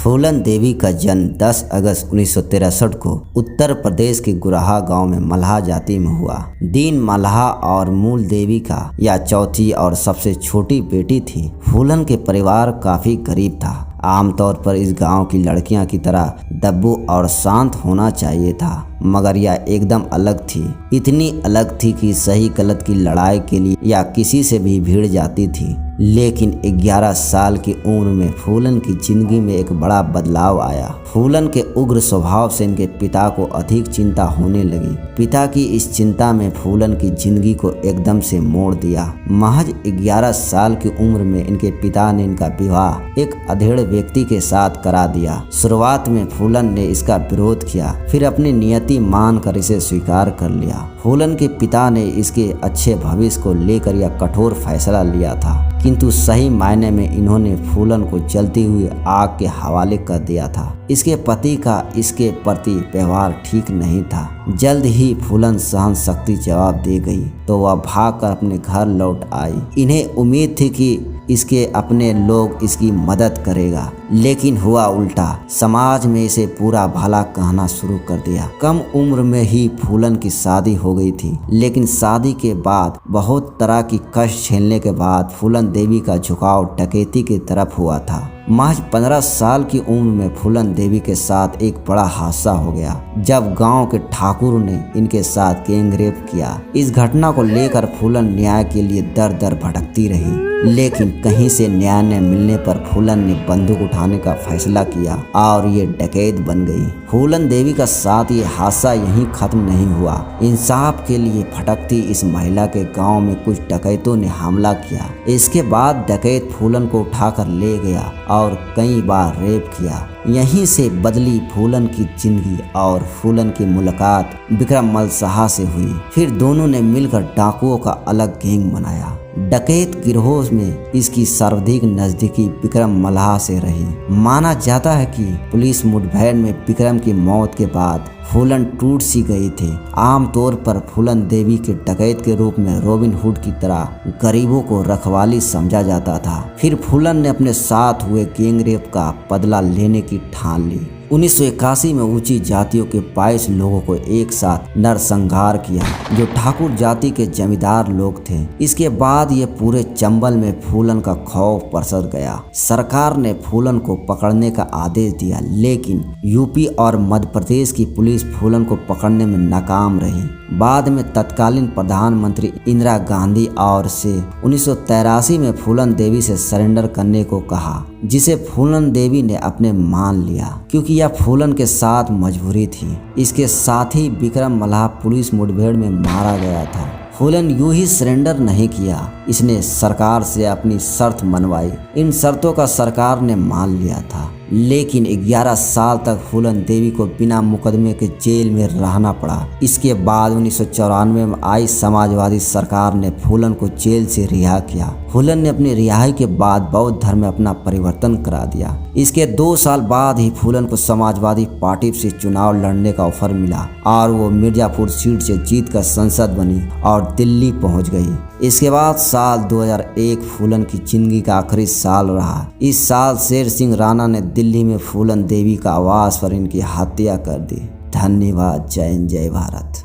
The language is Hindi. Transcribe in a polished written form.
फूलन देवी का जन्म 10 अगस्त 1963 को उत्तर प्रदेश के गुराहा गांव में मल्हा जाति में हुआ। दीन मल्हा और मूल देवी का यह चौथी और सबसे छोटी बेटी थी। फूलन के परिवार काफी गरीब था। आमतौर पर इस गांव की लड़कियां की तरह दब्बू और शांत होना चाहिए था, मगर यह एकदम अलग थी। इतनी अलग थी कि सही गलत की लड़ाई के लिए या किसी से भी भिड़ जाती थी। लेकिन 11 साल की उम्र में फूलन की जिंदगी में एक बड़ा बदलाव आया। फूलन के उग्र स्वभाव से इनके पिता को अधिक चिंता होने लगी। पिता की इस चिंता में फूलन की जिंदगी को एकदम से मोड़ दिया। महज 11 साल की उम्र में इनके पिता ने इनका विवाह एक अधेड़ व्यक्ति के साथ करा दिया। शुरुआत में फूलन ने इसका विरोध किया, फिर अपनी नियति मानकर इसे स्वीकार कर लिया। फूलन के पिता ने इसके अच्छे भविष्य को लेकर यह कठोर फैसला लिया था, किंतु सही मायने में इन्होंने फूलन को जलती हुई आग के हवाले कर दिया था। इसके पति का इसके प्रति व्यवहार ठीक नहीं था। जल्द ही फूलन सहन शक्ति जवाब दे गई तो वह भागकर अपने घर लौट आई। इन्हें उम्मीद थी कि इसके अपने लोग इसकी मदद करेगा, लेकिन हुआ उल्टा। समाज में इसे पूरा भला कहना शुरू कर दिया। कम उम्र में ही फूलन की शादी हो गई थी, लेकिन शादी के बाद बहुत तरह की कष्ट झेलने के बाद फूलन देवी का झुकाव डकैती की तरफ हुआ था। महज 15 साल की उम्र में फूलन देवी के साथ एक बड़ा हादसा हो गया, जब गांव के ठाकुर ने इनके साथ गैंगरेप किया। इस घटना को लेकर फूलन न्याय के लिए दर दर भटकती रही, लेकिन कहीं से न्याय न मिलने पर फूलन ने बंदूक उठाने का फैसला किया और ये डकैत बन गई। फूलन देवी का साथ ये हादसा यहीं खत्म नहीं हुआ। इंसाफ के लिए भटकती इस महिला के गांव में कुछ डकैतों ने हमला किया। इसके बाद डकैत फूलन को उठाकर ले गया और कई बार रेप किया। यहीं से बदली फूलन की जिंदगी और फूलन की मुलाकात विक्रम मल्हा से हुई। फिर दोनों ने मिलकर डाकुओं का अलग गैंग बनाया। डकैत गिरोह में इसकी सर्वाधिक नजदीकी विक्रम मल्हा से रही। माना जाता है कि पुलिस मुठभेड़ में विक्रम की मौत के बाद फूलन टूट सी गई थी। आमतौर पर फूलन देवी के डकैत के रूप में रॉबिन हुड की तरह गरीबों को रखवाली समझा जाता था। फिर फूलन ने अपने साथ हुए गैंगरेप का बदला लेने की ठान ली। 1981 में ऊंची जातियों के 22 लोगों को एक साथ नरसंहार किया, जो ठाकुर जाति के जमींदार लोग थे। इसके बाद ये पूरे चंबल में फूलन का खौफ पसर गया। सरकार ने फूलन को पकड़ने का आदेश दिया, लेकिन यूपी और मध्य प्रदेश की पुलिस फूलन को पकड़ने में नाकाम रही। बाद में तत्कालीन प्रधानमंत्री इंदिरा गांधी और से 1983 में फूलन देवी से सरेंडर करने को कहा, जिसे फूलन देवी ने अपने मान लिया, क्योंकि यह फूलन के साथ मजबूरी थी। इसके साथ ही विक्रम मल्हा पुलिस मुठभेड़ में मारा गया था। फूलन यूं ही सरेंडर नहीं किया, इसने सरकार से अपनी शर्त मनवाई। इन शर्तों का सरकार ने मान लिया था, लेकिन 11 साल तक फूलन देवी को बिना मुकदमे के जेल में रहना पड़ा। इसके बाद 1994 में आई समाजवादी सरकार ने फूलन को जेल से रिहा किया। फूलन ने अपनी रिहाई के बाद बौद्ध धर्म में अपना परिवर्तन करा दिया। इसके 2 साल बाद ही फूलन को समाजवादी पार्टी से चुनाव लड़ने का ऑफर मिला और वो मिर्जापुर सीट से जीतकर संसद बनी और दिल्ली पहुंच गई। इसके बाद साल 2001 फूलन की जिंदगी का आखिरी साल रहा। इस साल शेर सिंह राणा ने दिल्ली में फूलन देवी का आवास पर इनकी हत्या कर दी। धन्यवाद। जय हिंद, जय भारत।